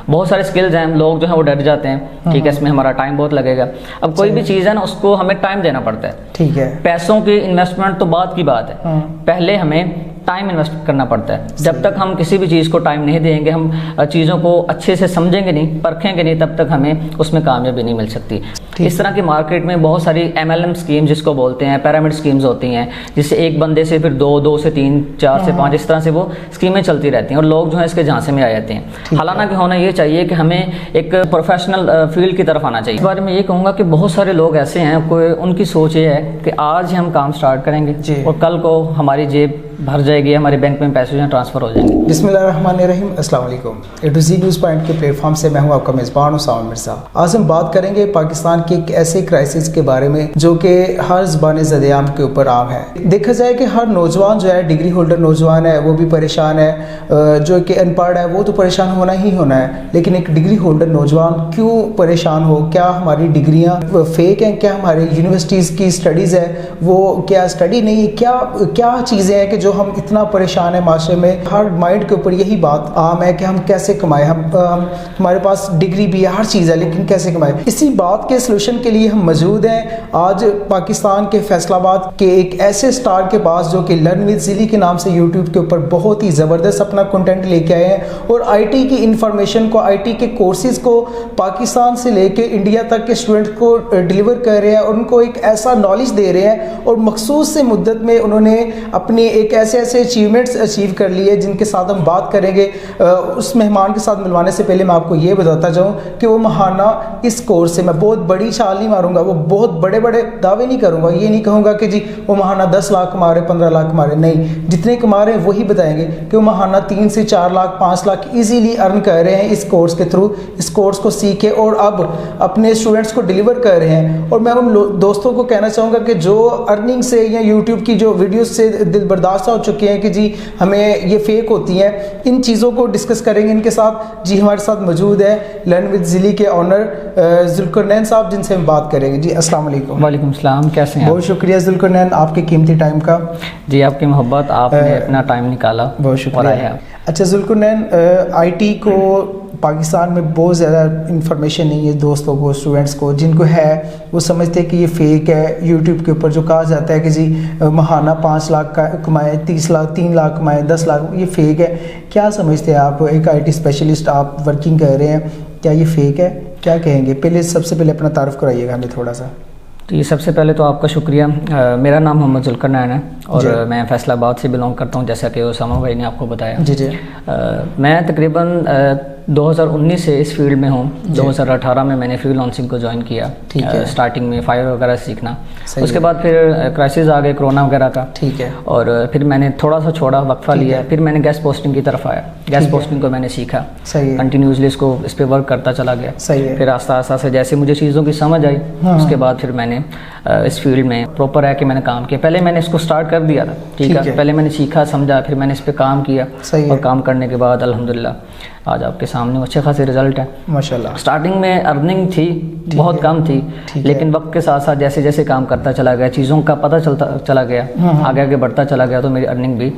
بہت سارے اسکلز ہیں، لوگ جو ہیں وہ ڈر جاتے ہیں، ٹھیک ہے اس میں ہمارا ٹائم بہت لگے گا. اب کوئی بھی چیز ہے نا اس کو ہمیں ٹائم دینا پڑتا ہے. ٹھیک ہے، پیسوں کی انویسٹمنٹ تو بعد کی بات ہے، پہلے ہمیں ٹائم انویسٹ کرنا پڑتا ہے. جب تک ہم کسی بھی چیز کو ٹائم نہیں دیں گے، ہم چیزوں کو اچھے سے سمجھیں گے نہیں، پرکھیں گے نہیں، تب تک ہمیں اس میں کامیابی نہیں مل سکتی. اس طرح کی مارکیٹ میں بہت ساری MLM اسکیم جس کو بولتے ہیں، پیرامڈ اسکیمز ہوتی ہیں، جس سے ایک بندے سے پھر 2 سے 3 4 سے 5 اس طرح سے وہ اسکیمیں چلتی رہتی ہیں اور لوگ جو ہیں اس کے جھانسے میں آ جاتے ہیں. حالانکہ ہونا یہ چاہیے کہ ہمیں ایک پروفیشنل فیلڈ کی طرف آنا چاہیے. اس بارے میں یہ کہوں گا کہ بہت سارے لوگ ایسے ہیں، ان کی سوچ یہ ہے کہ آج ہم کام سٹارٹ کریں گے اور کل کو ہماری جیب بھر جائے گی، ہمارے بینک میں پیسے جو ٹرانسفر ہو جائیں گے. بسم اللہ الرحمن الرحیم. السلام علیکم. اے ٹو زی نیوز پوائنٹ کے پلیٹ فارم سے میں ہوں آپ کا میزبان اسامہ مرزا. آج ہم بات کریں گے پاکستان کے ایک ایسے کرائسس کے بارے میں جو کہ ہر زبان زد عام کے اوپر عام ہے. دیکھا جائے کہ ہر نوجوان جو ہے، ڈگری ہولڈر نوجوان ہے، وہ بھی پریشان ہے. جو کہ ان پڑھ ہے وہ تو پریشان ہونا ہی ہونا ہے، لیکن ایک ڈگری ہولڈر نوجوان کیوں پریشان ہو؟ کیا ہماری ڈگریاں فیک ہیں؟ کیا ہماری یونیورسٹیز کی اسٹڈیز ہے وہ کیا اسٹڈی نہیں ہے؟ کیا چیزیں ہیں کہ جو ہم اتنا پریشان ہیں معاشرے میں؟ ہر مائنڈ کے اوپر یہی بات عام ہے کہ ہم کیسے کمائیں. ہمارے پاس ڈگری بھی ہے، ہر چیز ہے، لیکن کیسے کمائیں؟ اسی بات کے سلوشن کے لیے ہم موجود ہیں آج پاکستان کے فیصل آباد کے ایک ایسے اسٹار کے پاس جو کہ لرن ود زلی کے نام سے یوٹیوب کے اوپر بہت ہی زبردست اپنا کنٹینٹ لے کے آئے ہیں اور IT کی انفارمیشن کو، IT کے کورسز کو پاکستان سے لے کے انڈیا تک کے اسٹوڈنٹ کو ڈیلیور کر رہے ہیں اور ان کو ایک ایسا نالج دے رہے ہیں اور مخصوص سے مدت میں انہوں نے اپنے ایک ایسے اچیومنٹس اچیو کر لیے جن کے ساتھ ہم بات کریں گے. اس مہمان کے ساتھ ملوانے سے پہلے میں آپ کو یہ بتاتا جاؤں کہ وہ ماہانہ اس کورس سے، میں بہت بڑی چھال نہیں ماروں گا، وہ بہت بڑے دعوے نہیں کروں گا، یہ نہیں کہوں گا کہ جی وہ ماہانہ 10 لاکھ کما رہے، 15 لاکھ کما رہے، نہیں، جتنے کما رہے ہیں وہی بتائیں گے کہ وہ ماہانہ 3 سے 4 لاکھ 5 لاکھ ایزیلی ارن کر رہے ہیں اس کورس کے تھرو. اس کورس کو سیکھے اور اب اپنے اسٹوڈنٹس کو ڈیلیور کر رہے ہیں. اور میں ان دوستوں کو کہنا چاہوں گا کہ جو ارننگ سے یا یوٹیوب کی جو ویڈیوز سے دل برداشتہ ہو چکے ہیں کہ جی ہمیں یہ فیک ہوتی ہیں، ان چیزوں کو ڈسکس کریں گے ان کے ساتھ. جی ہمارے ساتھ موجود ہے لرن ود زلی کے آنر ذوالقرنین صاحب، جن سے ہم بات کریں گے. جی السلام علیکم. وعلیکم السلام، کیسے ہیں؟ بہت شکریہ ذوالقرنین آپ کے قیمتی ٹائم کا. جی آپ کی محبت، آپ نے اپنا ٹائم نکالا، بہت شکریہ. اچھا ذوالقرنین، IT کو پاکستان میں بہت زیادہ انفارمیشن نہیں ہے دوستوں کو، اسٹوڈنٹس کو. جن کو ہے وہ سمجھتے ہیں کہ یہ فیک ہے. یوٹیوب کے اوپر جو کہا جاتا ہے کہ جی ماہانہ 5 لاکھ کا کمائے، 30 لاکھ 3 لاکھ کمائے، 10 لاکھ، یہ فیک ہے. کیا سمجھتے ہیں آپ؟ ایک IT اسپیشلسٹ آپ ورکنگ کر رہے ہیں، کیا یہ فیک ہے؟ کیا کہیں گے؟ پہلے سب سے پہلے اپنا تعارف کرائیے گا ہمیں تھوڑا سا. جی سب سے پہلے تو آپ کا شکریہ. میرا نام محمد ذوالقرنین ہے اور میں فیصل آباد سے بلانگ کرتا ہوں، جیسا کہ اسامہ بھائی نے آپ کو بتایا. جی میں تقریباً 2019 سے اس فیلڈ میں ہوں. 2018 میں نے فری لانسنگ کو جوائن کیا، اسٹارٹنگ میں فائر وغیرہ سیکھنا. اس کے بعد پھر کرائسس آ گئے کرونا وغیرہ کا، ٹھیک ہے، اور پھر میں نے تھوڑا سا چھوڑا، وقفہ لیا. پھر میں نے گیسٹ پوسٹنگ کی طرف آیا. گیسٹ پوسٹنگ کو میں نے سیکھا، کنٹینیوسلی اس پہ ورک کرتا چلا گیا. پھر آہستہ آہستہ سے جیسے مجھے چیزوں کی سمجھ آئی، اس کے بعد پھر میں نے اس فیلڈ میں پراپر ہے کہ میں نے کام کیا. پہلے میں نے اس کو سٹارٹ کر دیا تھا، ٹھیک ہے، پہلے میں نے سیکھا سمجھا، پھر میں نے اس پہ کام کیا اور کام کرنے کے بعد الحمدللہ آج آپ کے سامنے اچھے خاصے رزلٹ ہیں ماشاءاللہ. اسٹارٹنگ میں ارننگ تھی بہت کم تھی، لیکن وقت کے ساتھ ساتھ جیسے جیسے کام کرتا چلا گیا، چیزوں کا پتہ چلتا چلا گیا، آگے آگے بڑھتا چلا گیا، تو میری ارننگ بھی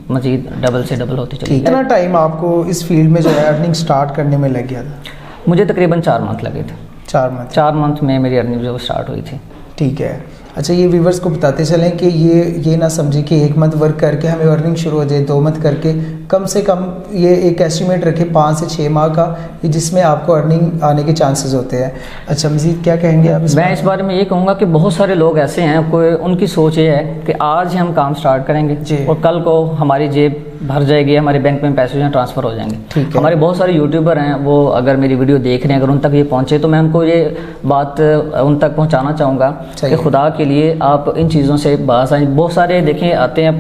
مزید ڈبل سے ڈبل ہوتی چلی. کتنا ٹائم آپ کو اس فیلڈ میں جو ہے ارننگ سٹارٹ کرنے میں لگ گیا تھا؟ مجھے تقریباً 4 منتھ لگے تھے. 4 منتھ میں میری ارننگ جو سٹارٹ ہوئی تھی. ٹھیک ہے. اچھا یہ ویورز کو بتاتے چلیں کہ یہ نہ سمجھیں کہ 1 منتھ ورک کر کے ہمیں ارننگ شروع ہو جائے، 2 منتھ کر کے، کم سے کم یہ ایک ایسٹیمیٹ رکھے 5 سے 6 ماہ کا، جس میں آپ کو ارننگ آنے کے چانسز ہوتے ہیں. اچھا مزید کیا کہیں گے آپ؟ میں اس بارے میں یہ کہوں گا کہ بہت سارے لوگ ایسے ہیں، ان کی سوچ یہ ہے کہ آج ہم کام سٹارٹ کریں گے اور کل کو ہماری جیب بھر جائے گی، ہمارے بینک میں پیسے ٹرانسفر ہو جائیں گے. ہمارے بہت سارے یوٹیوبر ہیں، وہ اگر میری ویڈیو دیکھ رہے ہیں، اگر ان تک یہ پہنچے تو میں ان کو یہ بات ان تک پہنچانا چاہوں گا کہ خدا کے لیے آپ ان چیزوں سے باز آئیں. بہت سارے دیکھیں آتے ہیں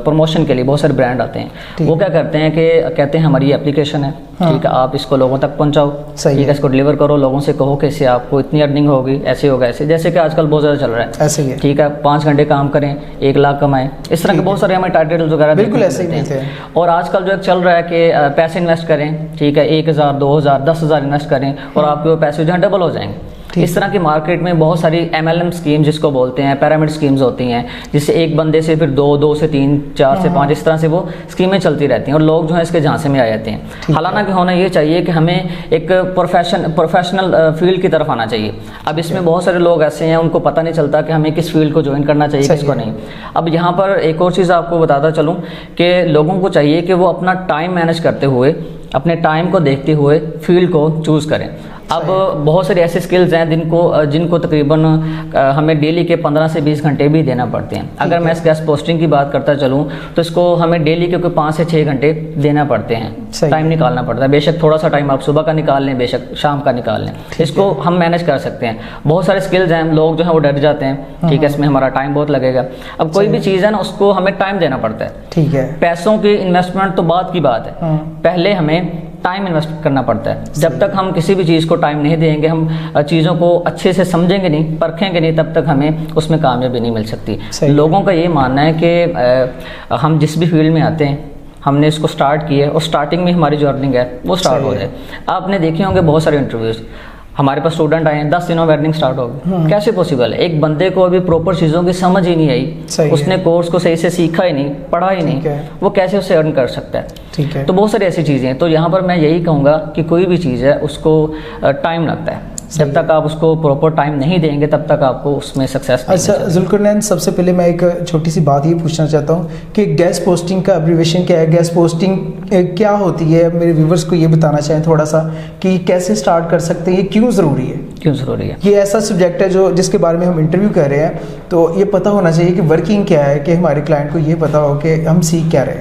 پروموشن کے لیے، بہت سارے برانڈ آتے ہیں، وہ کیا کرتے ہیں کہ کہتے ہیں ہماری یہ اپلیکیشن ہے، ٹھیک ہے، آپ اس کو لوگوں تک پہنچاؤ، ٹھیک ہے، اس کو ڈیلیور کرو، لوگوں سے کہو کہ اس سے آپ کو اتنی ارننگ ہوگی، ایسے ہوگا، ایسے، جیسے کہ آج کل بہت زیادہ چل رہا ہے، ایسے ہی، ٹھیک ہے، 5 گھنٹے کام کریں 1 لاکھ کمائیں، اس طرح کے بہت سارے ہمیں ٹائٹلز وغیرہ بالکل ایسے ہی ہیں. اور آج کل جو ایک چل رہا ہے کہ پیسے انویسٹ کریں، ٹھیک ہے، 1000 2000 10,000 انویسٹ کریں اور آپ کے وہ پیسے جو ہیں ڈبل ہو جائیں گے. اس طرح کی مارکیٹ میں بہت ساری MLM اسکیم جس کو بولتے ہیں پیرامڈ اسکیمز ہوتی ہیں، جس سے ایک بندے سے پھر 2 سے 3 4 سے 5 اس طرح سے وہ اسکیمیں چلتی رہتی ہیں اور لوگ جو ہیں اس کے جھانسے میں آ جاتے ہیں۔ حالانکہ ہونا یہ چاہیے کہ ہمیں ایک پروفیشنل فیلڈ کی طرف آنا چاہیے۔ اب اس میں بہت سارے لوگ ایسے ہیں ان کو پتہ نہیں چلتا کہ ہمیں کس فیلڈ کو جوائن کرنا چاہیے کس کو نہیں۔ اب یہاں پر ایک اور چیز آپ کو بتاتا چلوں کہ لوگوں کو چاہیے کہ وہ اپنا ٹائم مینیج کرتے ہوئے، اپنے ٹائم کو دیکھتے ہوئے فیلڈ کو چوز کریں۔ اب بہت ساری ایسے سکلز ہیں جن کو تقریباً ہمیں ڈیلی کے 15 سے 20 گھنٹے بھی دینا پڑتے ہیں۔ اگر میں اس گیسٹ پوسٹنگ کی بات کرتا چلوں تو اس کو ہمیں ڈیلی کے کوئی 5 سے 6 گھنٹے دینا پڑتے ہیں، ٹائم نکالنا پڑتا ہے۔ بے شک تھوڑا سا ٹائم آپ صبح کا نکال لیں، بے شک شام کا نکال لیں، اس کو ہم مینیج کر سکتے ہیں۔ بہت سارے سکلز ہیں، لوگ جو ہیں وہ ڈر جاتے ہیں، ٹھیک ہے اس میں ہمارا ٹائم بہت لگے گا۔ اب کوئی بھی چیز ہے نا اس کو ہمیں ٹائم دینا پڑتا ہے، ٹھیک ہے۔ پیسوں کی انویسٹمنٹ تو بعد کی بات ہے، پہلے ہمیں ٹائم انویسٹ کرنا پڑتا ہے۔ جب تک ہم کسی بھی چیز کو ٹائم نہیں دیں گے، ہم چیزوں کو اچھے سے سمجھیں گے نہیں، پرکھیں گے نہیں، تب تک ہمیں اس میں کامیابی نہیں مل سکتی۔ لوگوں کا یہ ماننا ہے کہ ہم جس بھی فیلڈ میں آتے ہیں ہم نے اس کو سٹارٹ کیا ہے اور سٹارٹنگ میں ہماری جو ارننگ ہے وہ سٹارٹ ہو جائے۔ آپ نے دیکھے ہوں گے بہت سارے انٹرویوز، ہمارے پاس اسٹوڈنٹ آئے ہیں 10 دنوں میں ارننگ سٹارٹ ہوگی، کیسے پاسبل ہے؟ ایک بندے کو ابھی پراپر چیزوں کی سمجھ ہی نہیں آئی، اس نے کورس کو صحیح سے سیکھا ہی نہیں، پڑھا ہی نہیں، وہ کیسے اسے ارن کر سکتا ہے؟ تو بہت ساری ایسی چیزیں ہیں۔ تو یہاں پر میں یہی کہوں گا کہ کوئی بھی چیز ہے اس کو ٹائم لگتا ہے، جب تک آپ اس کو پراپر ٹائم نہیں دیں گے تب تک آپ کو اس میں سکسیس نہیں۔ اچھا ذوالقرنین، سب سے پہلے میں ایک چھوٹی سی بات یہ پوچھنا چاہتا ہوں کہ گیسٹ پوسٹنگ کا ابریویشن کیا ہے؟ گیسٹ پوسٹنگ کیا ہوتی ہے؟ میرے ویورز کو یہ بتانا چاہیں تھوڑا سا کہ کیسے سٹارٹ کر سکتے ہیں، یہ کیوں ضروری ہے؟ کیوں ضروری ہے؟ یہ ایسا سبجیکٹ ہے جس کے بارے میں ہم انٹرویو کر رہے ہیں، تو یہ پتہ ہونا چاہیے کہ ورکنگ کیا ہے، کہ ہمارے کلائنٹ کو یہ پتہ ہو کہ ہم سیکھ کیا رہے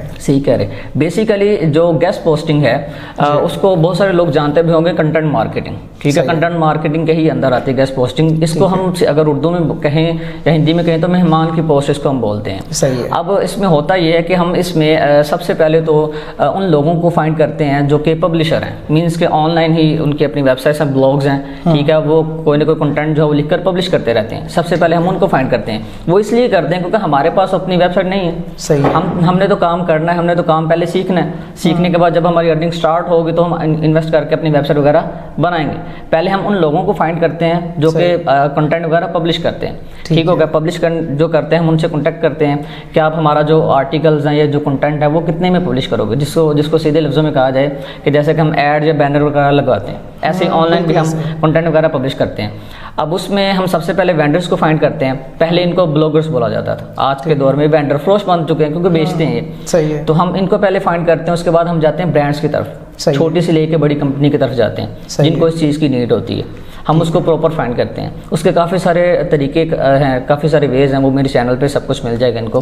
ہیں۔ بیسیکلی جو گیسٹ پوسٹنگ ہے اس کو بہت سارے لوگ جانتے بھی ہوں گے کنٹینٹ مارکیٹنگ، ٹھیک ہے، کنٹینٹ مارکیٹنگ کے ہی اندر آتی ہے گیسٹ پوسٹنگ۔ اس کو ہم اگر اردو میں کہیں یا ہندی میں کہیں تو مہمان کی پوسٹ اس کو ہم بولتے ہیں۔ صحیح ہے۔ اب اس میں ہوتا یہ ہے کہ ہم اس میں سب سے پہلے تو ان لوگوں کو فائنڈ کرتے ہیں جو کہ پبلشر ہیں، مینس کہ آن لائن ہی ان کی اپنی ویب سائٹس ہیں، بلاگز ہیں، ٹھیک ہے، وہ کوئی نہ کوئی کنٹینٹ جو ہے وہ لکھ کر پبلش کرتے رہتے ہیں۔ سب سے پہلے ہم ان کو فائنڈ کرتے ہیں، وہ اس لیے کرتے ہیں کیونکہ ہمارے پاس اپنی ویب سائٹ نہیں ہے۔ صحیح ہے۔ ہم نے تو کام کرنا ہے، ہم نے تو کام پہلے سیکھنا ہے، سیکھنے کے بعد جب ہماری ارننگ سٹارٹ ہوگی تو ہم انویسٹ کر کے اپنی ویب سائٹ وغیرہ بنائیں گے۔ پہلے ہم ان لوگوں کو فائنڈ کرتے ہیں جو کہ کنٹینٹ وغیرہ پبلش کرتے ہیں، ٹھیک ہو گیا، پبلش جو کرتے ہیں ہم ان سے کانٹیکٹ کرتے ہیں کہ آپ ہمارا جو آرٹیکلز ہیں یا جو کنٹینٹ ہے وہ کتنے میں پبلش کرو گے، جس کو سیدھے لفظوں میں کہا جائے کہ جیسے کہ ہم ایڈ یا بینر وغیرہ لگاتے ہیں، ایسے ہی آن لائن بھی ہم کنٹینٹ وغیرہ پبلش کرتے ہیں۔ اب اس میں ہم سب سے پہلے وینڈرز کو فائنڈ کرتے ہیں، پہلے ان کو بلاگرز بولا جاتا تھا، آج کے دور میں وینڈر فروش بن چکے ہیں کیونکہ بیچتے ہیں یہ، تو ہم ان کو پہلے فائنڈ کرتے ہیں، اس کے بعد ہم جاتے ہیں برانڈز کی طرف، چھوٹی سے لے کے بڑی کمپنی کی طرف جاتے ہیں جن کو اس چیز کی نیڈ ہوتی ہے، ہم اس کو پراپر فائنڈ کرتے ہیں۔ اس کے کافی سارے طریقے ہیں، کافی سارے ویز ہیں، وہ میرے چینل پہ سب کچھ مل جائے گا ان کو۔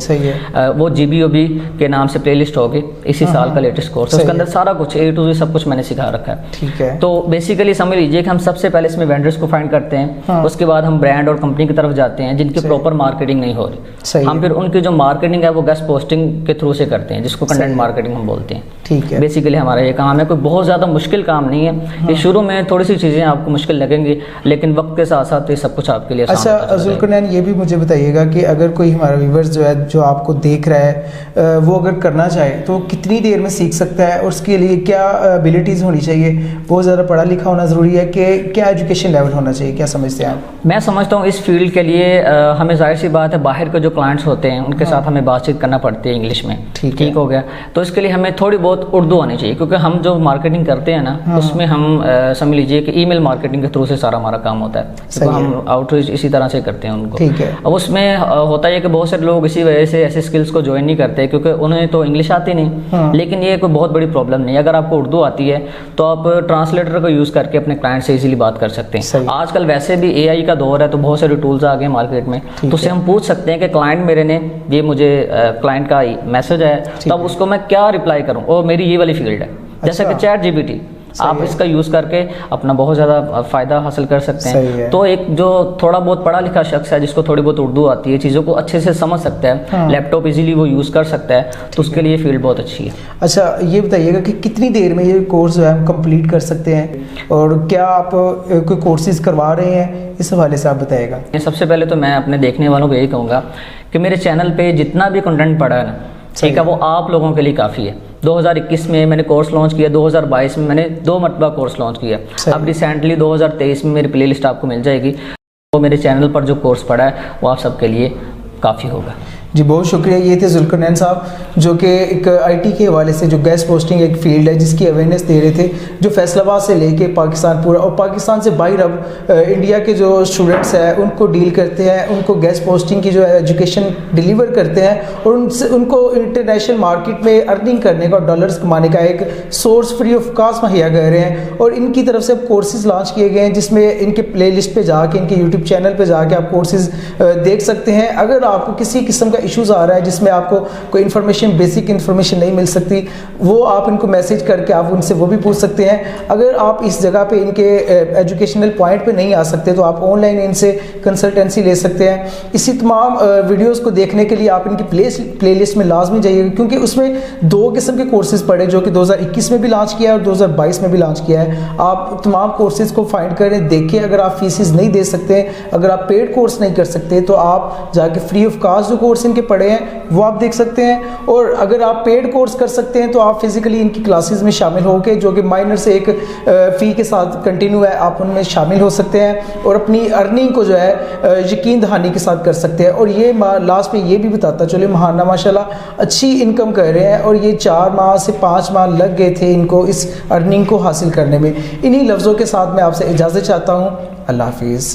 وہ GBOB کے نام سے پلے لسٹ ہوگی، اسی سال کا لیٹسٹ کورس ہے، اس کے اندر سارا کچھ A to Z سب کچھ میں نے سکھا رکھا ہے، ٹھیک ہے۔ تو بیسیکلی سمجھ لیجیے کہ ہم سب سے پہلے اس میں وینڈرز کو فائنڈ کرتے ہیں، اس کے بعد ہم برانڈ اور کمپنی کی طرف جاتے ہیں جن کی پراپر مارکیٹنگ نہیں ہو رہی، ہم پھر ان کی جو مارکیٹنگ ہے وہ گیسٹ پوسٹنگ کے تھرو سے کرتے ہیں، جس کو کنٹینٹ مارکیٹنگ ہم بولتے ہیں، ٹھیک ہے۔ بیسیکلی ہمارا یہ کام ہے، کوئی بہت زیادہ مشکل کام نہیں ہے، یہ شروع میں تھوڑی سی چیزیں آپ کو مشکل لگیں گی لیکن وقت کے ساتھ ساتھ یہ سب کچھ آپ کے لیے آسان ہوتا ہے۔ اچھا ذوالقرنین، یہ بھی مجھے بتائیے گا کہ اگر کوئی ہمارا ویورز جو ہے جو آپ کو دیکھ رہا ہے وہ اگر کرنا چاہے تو کتنی دیر میں سیکھ سکتا ہے، اور اس کے لیے کیا ابیلٹیز ہونی چاہیے؟ بہت زیادہ پڑھا لکھا ہونا ضروری ہے کہ کیا ایجوکیشن لیول ہونا چاہیے؟ کیا سمجھتے ہیں آپ؟ میں سمجھتا ہوں اس فیلڈ کے لیے ہمیں ظاہر سی بات ہے باہر کے جو کلائنٹس ہوتے ہیں ان کے ساتھ ہمیں بات چیت کرنا پڑتی ہے انگلش میں، ٹھیک ہو گیا، تو اس کے لیے ہمیں تھوڑی بہت اردو آنی چاہیے کیونکہ ہم جو مارکیٹنگ کرتے ہیں نا اس میں ہم سمجھ لیجیے کہ ای میل مارکیٹنگ کے تھرو سے سارا ہمارا کام ہوتا ہے، ہم آؤٹ ریچ اسی طرح سے کرتے ہیں ان کو۔ اب اس میں ہوتا ہے کہ بہت سارے لوگ اسی وجہ سے ایسے اسکلس کو جوائن نہیں کرتے کیونکہ انہیں تو انگلش آتی نہیں، لیکن یہ کوئی بہت بڑی پرابلم نہیں ہے، اگر آپ کو اردو آتی ہے تو آپ ٹرانسلیٹر کو یوز کر کے اپنے کلائنٹ سے ایزیلی بات کر سکتے ہیں۔ آج کل ویسے بھی AI کا دور ہے تو بہت سارے ٹولز آ گئے مارکیٹ میں، تو اس سے ہم پوچھ سکتے ہیں کہ کلائنٹ میرے نے یہ مجھے کلائنٹ کا میسج ہے تو اب اس کو میں کیا رپلائی کروں، اور میری یہ والی فیلڈ ہے، جیسا کہ ChatGPT، آپ اس کا یوز کر کے اپنا بہت زیادہ فائدہ حاصل کر سکتے ہیں۔ تو ایک جو تھوڑا بہت پڑھا لکھا شخص ہے جس کو تھوڑی بہت اردو آتی ہے، چیزوں کو اچھے سے سمجھ سکتا ہے، لیپ ٹاپ ایزیلی وہ یوز کر سکتا ہے، تو اس کے لیے فیلڈ بہت اچھی ہے۔ اچھا یہ بتائیے گا کہ کتنی دیر میں یہ کورس جو ہے ہم کمپلیٹ کر سکتے ہیں، اور کیا آپ کوئی کورسز کروا رہے ہیں، اس حوالے سے آپ بتائیے گا۔ سب سے پہلے تو میں اپنے دیکھنے والوں کو یہی کہوں گا کہ میرے چینل پہ جتنا بھی کنٹینٹ پڑا ہے نا، ٹھیک ہے، وہ آپ لوگوں کے لیے کافی ہے۔ 2021 میں میں نے کورس لانچ کیا, 2022 میں میں نے 2 مرتبہ کورس لانچ کیا. اب ریسنٹلی 2023 میں میری پلے لسٹ آپ کو مل جائے گی, تو میرے چینل پر جو کورس پڑا ہے وہ آپ سب کے لیے کافی ہوگا. جی بہت شکریہ. یہ تھے ذوالقرنین صاحب, جو کہ ایک آئی ٹی کے حوالے سے جو گیس پوسٹنگ ایک فیلڈ ہے جس کی اویئرنیس دے رہے تھے, جو فیصل آباد سے لے کے پاکستان پورا اور پاکستان سے باہر اب انڈیا کے جو اسٹوڈنٹس ہیں ان کو ڈیل کرتے ہیں, ان کو گیس پوسٹنگ کی جو ایجوکیشن ڈیلیور کرتے ہیں اور ان کو انٹرنیشنل مارکیٹ میں ارننگ کرنے کا اور ڈالرز کمانے کا ایک سورس فری آف کاسٹ مہیا کر رہے ہیں. اور ان کی طرف سے اب کورسز لانچ کیے گئے ہیں جس میں ان کے پلے لسٹ پہ جا کے, ان کے یوٹیوب چینل پہ جا کے آپ کورسز دیکھ سکتے ہیں. اگر آپ کو کسی قسم کا ایشوز آ رہا ہے جس میں آپ کو کوئی انفارمیشن, بیسک انفارمیشن نہیں مل سکتی, وہ آپ ان کو میسج کر کے آپ ان سے وہ بھی پوچھ سکتے ہیں. اگر آپ اس جگہ پہ ان کے ایجوکیشنل پوائنٹ پہ نہیں آ سکتے تو آپ آن لائن ان سے کنسلٹنسی لے سکتے ہیں. اسی تمام ویڈیوز کو دیکھنے کے لیے آپ ان کی پلے لسٹ میں لازمی جائیے گا, کیونکہ اس میں 2 قسم کے کورسز پڑے جو کہ 2021 میں بھی لانچ کیا ہے اور 2022 میں بھی لانچ کیا ہے. آپ تمام کورسز کو فائنڈ کریں, دیکھیں. اگر آپ فیسز نہیں دے سکتے, اگر آپ پیڈ کورس نہیں کر سکتے تو آپ جا کے فری آف کاسٹ جو کورس ان کے پڑے ہیں وہ آپ دیکھ سکتے ہیں. اور اگر آپ پیڈ کورس کر سکتے ہیں تو آپ فزیکلی ان کی کلاسز میں شامل ہو کے, جو کہ مائنر سے ایک فی کے ساتھ کنٹینیو ہے, آپ ان میں شامل ہو سکتے ہیں اور اپنی ارننگ کو جو ہے یقین دہانی کے ساتھ کر سکتے ہیں. اور یہ لاسٹ میں یہ بھی بتاتا چلے ماہانہ ماشاءاللہ اچھی انکم کر رہے ہیں, اور یہ 4 ماہ سے 5 ماہ لگ گئے تھے ان کو اس ارننگ کو حاصل کرنے میں. انہی لفظوں کے ساتھ میں آپ سے اجازت چاہتا ہوں. اللہ حافظ.